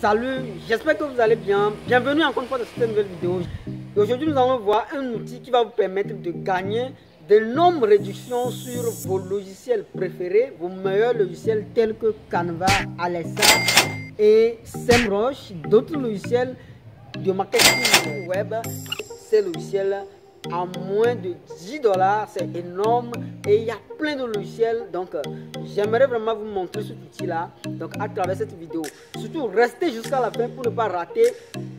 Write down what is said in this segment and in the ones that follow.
Salut, j'espère que vous allez bien. Bienvenue encore une fois dans cette nouvelle vidéo. Aujourd'hui, nous allons voir un outil qui va vous permettre de gagner d'énormes réductions sur vos logiciels préférés, vos meilleurs logiciels tels que Canva, Alexa et SEMrush, d'autres logiciels de marketing web. Ces logiciels à moins de 10 $, c'est énorme et il y a plein de logiciels. Donc j'aimerais vraiment vous montrer cet outil là, donc à travers cette vidéo. Surtout restez jusqu'à la fin pour ne pas rater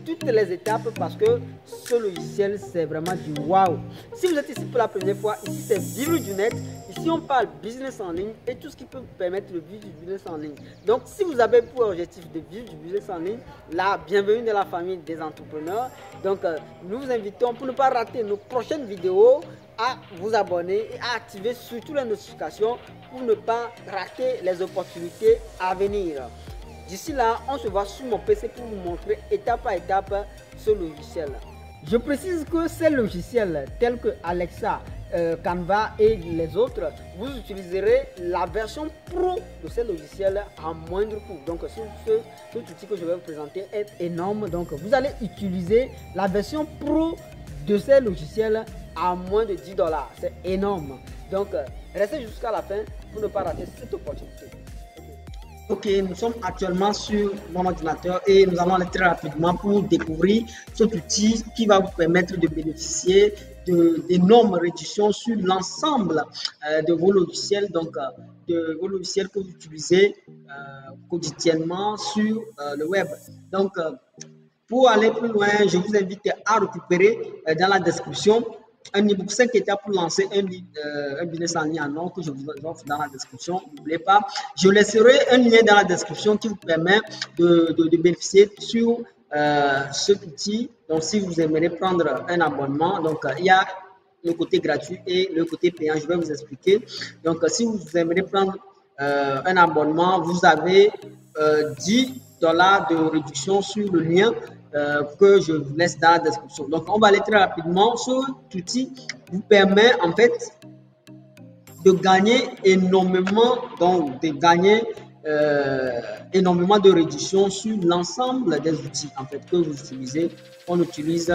toutes les étapes, parce que ce logiciel c'est vraiment du waouh. Si vous êtes ici pour la première fois, ici c'est Vivre du net. Ici on parle business en ligne et tout ce qui peut vous permettre de vivre du business en ligne. Donc si vous avez pour objectif de vivre du business en ligne, là bienvenue dans la famille des entrepreneurs. Donc nous vous invitons, pour ne pas rater nos prochaines vidéos, à vous abonner et à activer surtout les notifications pour ne pas rater les opportunités à venir. D'ici là, on se voit sur mon PC pour vous montrer étape par étape ce logiciel. Je précise que ces logiciels tels que Alexa, Canva et les autres, vous utiliserez la version pro de ces logiciels à moindre coût. Donc cet outil que je vais vous présenter est énorme. Donc vous allez utiliser la version pro de ces logiciels à moins de 10 $. C'est énorme. Donc restez jusqu'à la fin pour ne pas rater cette opportunité. Ok, nous sommes actuellement sur mon ordinateur et nous allons aller très rapidement pour découvrir cet outil qui va vous permettre de bénéficier d'énormes réductions sur l'ensemble de vos logiciels, donc de vos logiciels que vous utilisez quotidiennement sur le web. Donc, pour aller plus loin, je vous invite à récupérer dans la description un e-book 5 étapes pour lancer un business en ligne en or que je vous offre dans la description. N'oubliez pas, je laisserai un lien dans la description qui vous permet de bénéficier sur cet outil. Donc, si vous aimeriez prendre un abonnement, donc il y a le côté gratuit et le côté payant. Je vais vous expliquer. Donc, si vous aimeriez prendre un abonnement, vous avez 10 $ de réduction sur le lien que je vous laisse dans la description. Donc, on va aller très rapidement. Cet outil vous permet en fait de gagner énormément, énormément de réduction sur l'ensemble des outils en fait que vous utilisez, qu'on utilise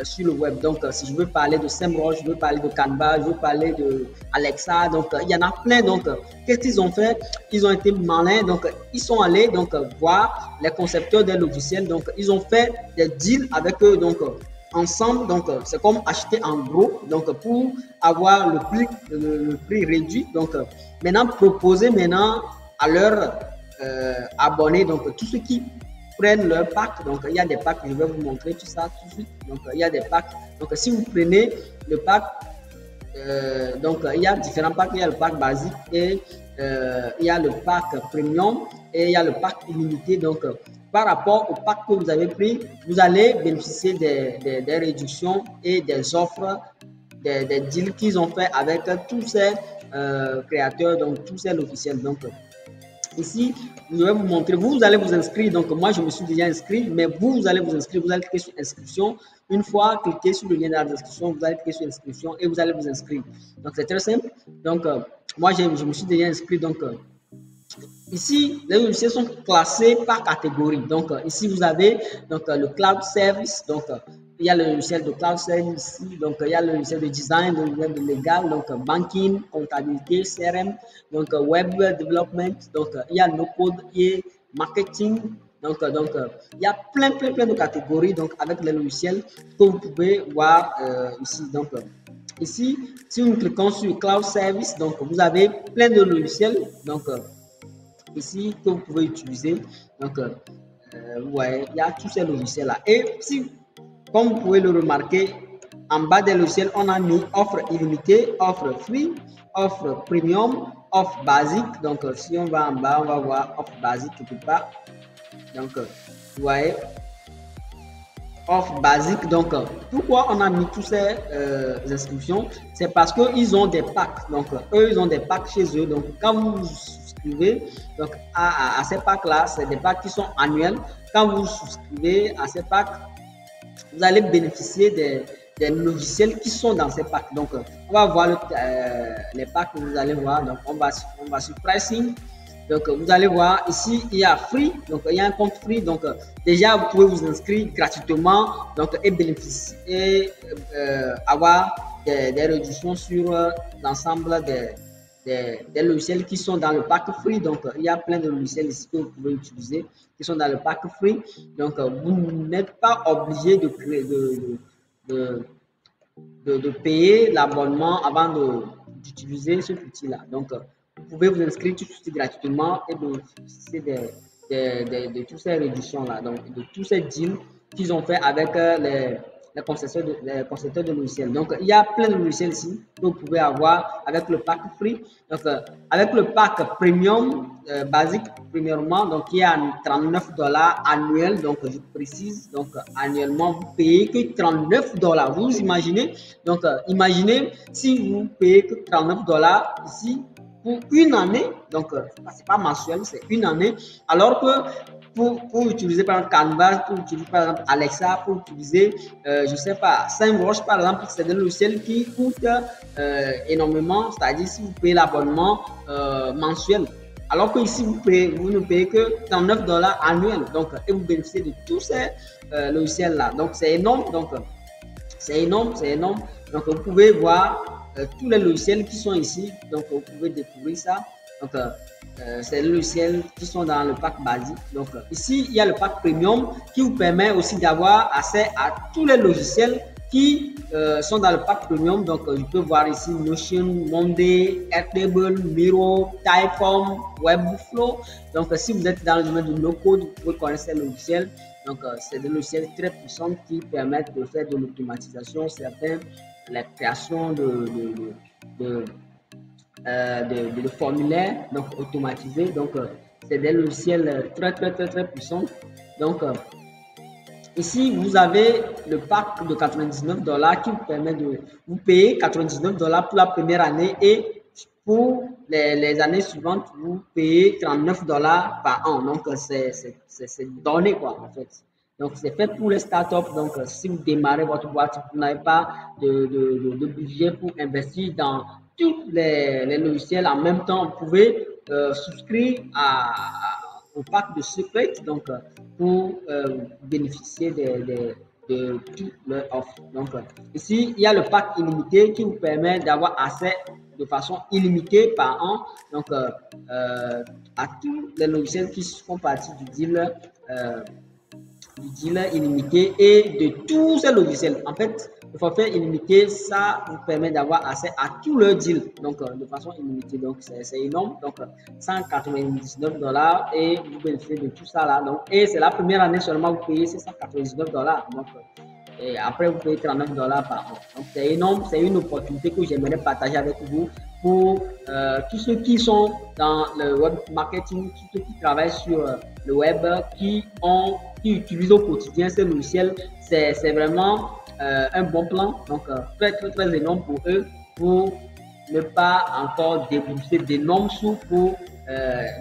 sur le web. Donc, si je veux parler de SEMrush, je veux parler de Canva, je veux parler de Alexa, donc il y en a plein. Donc, qu'est-ce qu'ils ont fait? Ils ont été malins. Donc, ils sont allés voir les concepteurs des logiciels. Donc, ils ont fait des deals avec eux. Donc, ensemble, donc c'est comme acheter en gros, donc pour avoir le prix réduit. Donc, maintenant proposer à leurs abonnés, donc tous ceux qui prennent leur pack. Donc il y a des packs, je vais vous montrer tout ça tout de suite. Donc il y a des packs. Donc si vous prenez le pack, donc il y a différents packs. Il y a le pack basique et il y a le pack premium et il y a le pack illimité. Donc par rapport au pack que vous avez pris, vous allez bénéficier des réductions et des offres, des deals qu'ils ont fait avec tous ces créateurs, donc tous ces logiciels. Donc ici, je vais vous montrer, vous allez vous inscrire. Donc moi je me suis déjà inscrit, mais vous allez vous inscrire, vous allez cliquer sur inscription. Une fois cliquez sur le lien de la description, vous allez cliquer sur inscription et vous allez vous inscrire. Donc c'est très simple. Donc moi je me suis déjà inscrit. Donc ici, les logiciels sont classés par catégorie. Donc, ici, vous avez le cloud service. Donc, il y a le logiciel de cloud service ici. Donc, il y a le logiciel de design, le logiciel de légal, donc banking, comptabilité, CRM, donc web development. Donc, il y a no code et marketing. Donc, il y a plein de catégories donc avec les logiciels que vous pouvez voir ici. Donc, ici, si nous cliquons sur cloud service, donc vous avez plein de logiciels. Donc, ici que vous pouvez utiliser. Donc ouais, il y a tous ces logiciels là. Et si, comme vous pouvez le remarquer, en bas des logiciels on a mis offre illimitée, offre free, offre premium, offre basique. Donc si on va en bas, on va voir offre basique quelque part. Donc vous voyez, offre basique. Donc pourquoi on a mis tous ces inscriptions? C'est parce que ils ont des packs. Donc eux ils ont des packs chez eux. Donc quand vous souscrivez donc à ces packs là, c'est des packs qui sont annuels. Quand vous souscrivez à ces packs, vous allez bénéficier des logiciels qui sont dans ces packs. Donc on va voir les packs que vous allez voir. Donc on va sur pricing. Donc, vous allez voir ici, il y a free, donc il y a un compte free. Donc, déjà, vous pouvez vous inscrire gratuitement donc, et bénéficier et avoir des réductions sur l'ensemble des logiciels qui sont dans le pack free. Donc, il y a plein de logiciels ici que vous pouvez utiliser qui sont dans le pack free. Donc, vous n'êtes pas obligé de créer, de payer l'abonnement avant d'utiliser cet outil-là. Donc, vous pouvez vous inscrire tout de suite gratuitement et bénéficier de toutes ces réductions-là, donc de tous ces deals qu'ils ont fait avec les concepteurs de logiciels. Donc, il y a plein de logiciels ici que vous pouvez avoir avec le pack free. Donc, avec le pack premium basique, premièrement, donc il y a 39 $ annuel. Donc, je précise, donc annuellement, vous payez que 39 $. Vous imaginez? Donc, imaginez si vous payez que 39 $ ici pour une année. Donc, c'est pas mensuel, c'est une année. Alors que pour utiliser par exemple Canva, pour utiliser par exemple Alexa, pour utiliser, je sais pas, SEMrush par exemple, c'est des logiciels qui coûtent énormément, c'est-à-dire si vous payez l'abonnement mensuel. Alors que ici, vous ne payez que 39 $ annuel. Donc, et vous bénéficiez de tous ces logiciels-là. Donc, c'est énorme. Donc, c'est énorme, c'est énorme. Donc, vous pouvez voir tous les logiciels qui sont ici. Donc, vous pouvez découvrir ça. Donc, c'est les logiciels qui sont dans le pack basique. Donc, ici, il y a le pack premium qui vous permet aussi d'avoir accès à tous les logiciels qui sont dans le pack premium. Donc, je peux voir ici Notion, Monday, Airtable, Miro, Typeform, Webflow. Donc, si vous êtes dans le domaine du no-code, vous pouvez connaître ces logiciels. Donc, c'est des logiciels très puissants qui permettent de faire de l'automatisation, certains, la création de formulaires donc automatisés. Donc, c'est des logiciels très puissants. Donc, ici, vous avez le pack de 99 $ qui vous permet de vous payer 99 $ pour la première année et pour les années suivantes, vous payez 39 $ par an. Donc, c'est donné quoi en fait. Donc, c'est fait pour les startups. Donc, si vous démarrez votre boîte, vous n'avez pas de budget pour investir dans tous les logiciels en même temps. Vous pouvez souscrire au pack de Secret donc, pour bénéficier de toutes leurs offres. Donc, ici, il y a le pack illimité qui vous permet d'avoir accès de façon illimitée par an donc, à tous les logiciels qui font partie du deal illimité et de tous ces logiciels. En fait, le forfait illimité, ça vous permet d'avoir accès à tout le deal, donc de façon illimitée. Donc, c'est énorme. Donc, 199 $ et vous bénéficiez de tout ça là. Donc, et c'est la première année seulement vous payez 199 $. Donc, et après, vous payez 39 $ par an. Donc, c'est énorme. C'est une opportunité que j'aimerais partager avec vous pour tous ceux qui sont dans le web marketing, tous ceux qui travaillent sur le web, qui utilisent au quotidien ces logiciels. C'est vraiment un bon plan. Donc, très énorme pour eux pour ne pas encore débourser d'énormes sous pour,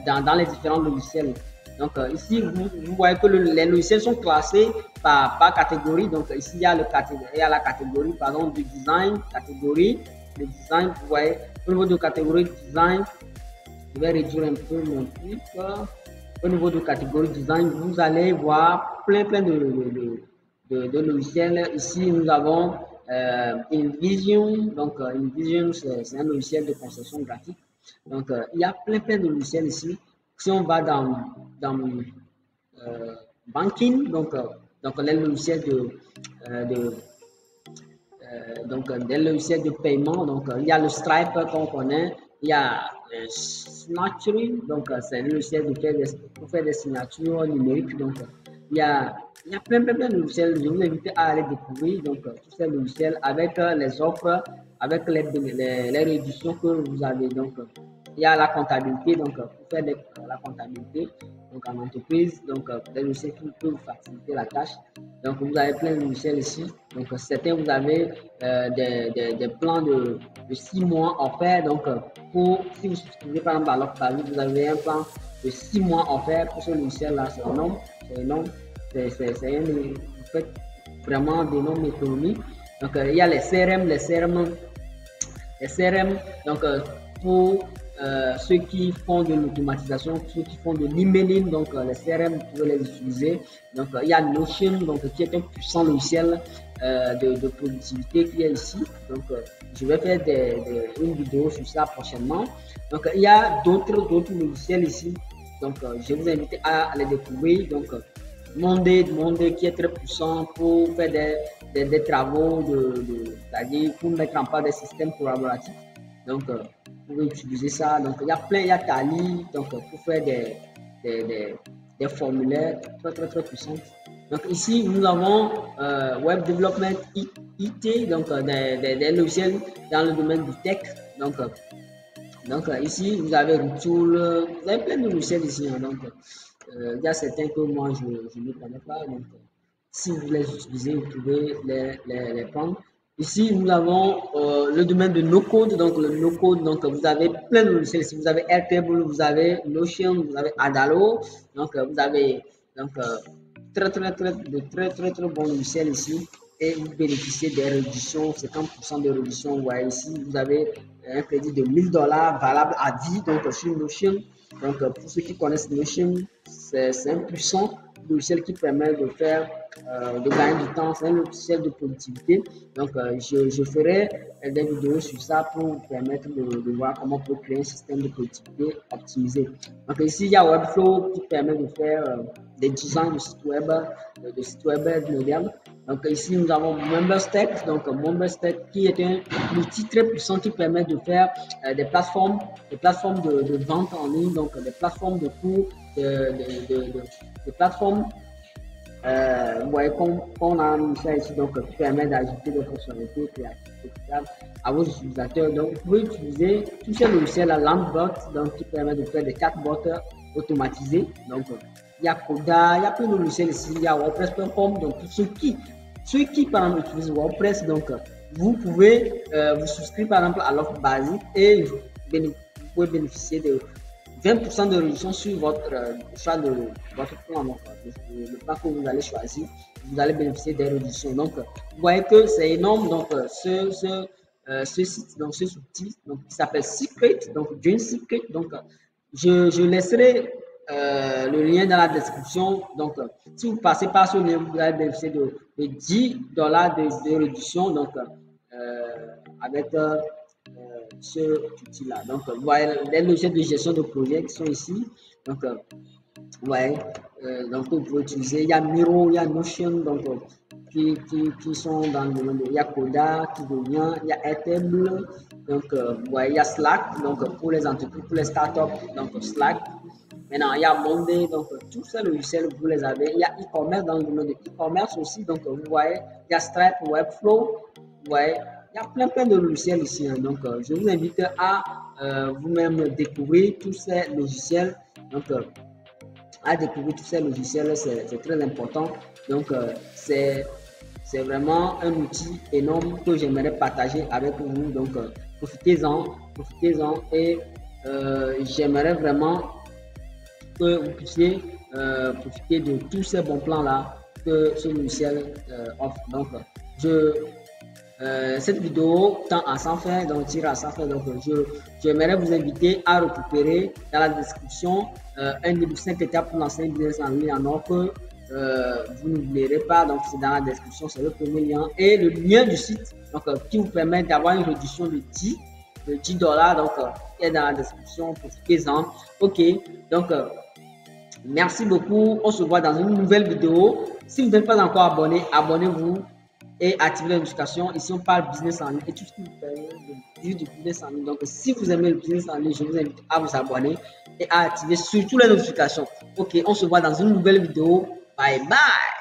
dans les différents logiciels. Donc, ici, vous voyez que les logiciels sont classés par catégorie. Donc, ici, il y a la catégorie pardon, du design, catégorie de design. Vous voyez, au niveau de catégorie design, je vais réduire un peu mon truc. Au niveau de catégorie design, vous allez voir plein de logiciels. Ici, nous avons InVision. Donc, InVision, c'est un logiciel de conception graphique. Donc, il y a plein de logiciels ici. Si on va dans banking, donc les logiciels des logiciels de paiement, donc il y a le Stripe qu'on connaît, il y a Snatchery, donc c'est un logiciel pour faire des signatures numériques, donc il y a plein de logiciels. Je vous invite à aller découvrir donc tous ces logiciels avec les offres, avec les réductions que vous avez. Donc, il y a la comptabilité, donc pour faire la comptabilité donc en entreprise, donc des logiciels qui peuvent vous faciliter la tâche. Donc vous avez plein de logiciels ici. Donc certains vous avez des plans de 6 mois offerts. Donc si vous souscrivez par exemple à l'offre, vous avez un plan de 6 mois offert pour ce logiciel-là. C'est énorme, c'est énorme. Vous faites vraiment d'énormes économies. Donc il y a les CRM, donc pour ceux qui font de l'automatisation, ceux qui font de l'emailing, donc les CRM, vous pouvez les utiliser. Donc il y a Notion, donc qui est un puissant logiciel de productivité qui est ici. Donc je vais faire une vidéo sur ça prochainement. Donc il y a d'autres logiciels ici. Donc je vous invite à les découvrir. Donc Monday qui est très puissant pour faire des travaux c'est-à-dire pour mettre en place des systèmes collaboratifs. Donc vous pouvez utiliser ça. Donc il y a Tally, donc pour faire des formulaires très puissants. Donc ici nous avons Web Development IT, donc des logiciels dans le domaine du tech. Donc ici vous avez Retool, vous avez plein de logiciels ici. Hein, donc il y a certains que moi je ne connais pas. Donc si vous les utilisez, vous pouvez les prendre. Ici, nous avons le domaine de no-code. Donc, le no-code, donc vous avez plein de logiciels. Ici, vous avez Airtable, vous avez Notion, vous avez Adalo. Donc, vous avez très bons logiciels ici. Et vous bénéficiez des réductions, 50% de réduction. Vous voyez ici, vous avez un crédit de $1000 valable à vie. Donc, sur Notion. Donc, pour ceux qui connaissent Notion, c'est un puissant logiciel qui permet de faire de gagner du temps, c'est un logiciel de productivité. Donc je ferai des vidéos sur ça pour vous permettre de voir comment on peut créer un système de productivité optimisé. Donc ici il y a Webflow qui permet de faire des designs de sites web modernes. Donc ici nous avons MemberStack, donc MemberStack qui est un outil très puissant qui permet de faire des plateformes de vente en ligne, donc des plateformes de cours, des plateformes vous voyez qu'on a mis ça ici, donc qui permet d'ajouter des fonctionnalités créatives à vos utilisateurs. Donc vous pouvez utiliser tous ces logiciels à Landbot, donc qui permet de faire des chatbots automatisés. Donc il y a Coda, il y a plein de logiciels ici, il y a WordPress.com. Donc ceux qui par exemple utilisent WordPress, donc vous pouvez vous souscrire par exemple à l'offre basique et vous pouvez bénéficier de 20% de réduction sur votre choix de votre plan. Donc, le plan que vous allez choisir, vous allez bénéficier des réductions. Donc, vous voyez que c'est énorme. Donc, ce site, donc ce outil, donc qui s'appelle Secret, donc Join Secret. Donc, je laisserai le lien dans la description. Donc, si vous passez par ce lien, vous allez bénéficier de $10 de réduction. Donc, avec ce outil-là. Donc, vous voyez les logiciels de gestion de projet qui sont ici. Donc, vous voyez, donc vous pouvez utiliser. Il y a Miro, il y a Notion, donc qui sont dans le domaine de. Il y a Coda qui devient, il y a Airtable, donc vous voyez, il y a Slack, donc pour les entreprises, pour les startups, donc Slack. Maintenant, il y a Monday, donc tous ces logiciels, vous les avez. Il y a e-commerce dans le domaine de e-commerce aussi, donc vous voyez, il y a Stripe, Webflow, vous voyez. Il y a plein de logiciels ici. Hein. Donc, je vous invite à vous-même découvrir tous ces logiciels. Donc, à découvrir tous ces logiciels, c'est très important. Donc, c'est vraiment un outil énorme que j'aimerais partager avec vous. Donc, profitez-en et j'aimerais vraiment que vous puissiez profiter de tous ces bons plans-là que ce logiciel offre. Donc, cette vidéo tend à s'en faire, donc tire à s'en faire. Donc, j'aimerais vous inviter à récupérer dans la description un livre 5 étapes pour lancer un business en ligne en or que vous n'oublierez pas. Donc, c'est dans la description, c'est le premier lien. Et le lien du site donc, qui vous permet d'avoir une réduction de $10. Donc, est dans la description. Profitez-en. Ok, donc, merci beaucoup. On se voit dans une nouvelle vidéo. Si vous n'êtes pas encore abonné, abonnez-vous et activez les notifications. Ici, on parle business en ligne et tout ce qui vous permet de vivre du business en ligne. Donc, si vous aimez le business en ligne, je vous invite à vous abonner et à activer surtout les notifications. Ok, on se voit dans une nouvelle vidéo. Bye bye.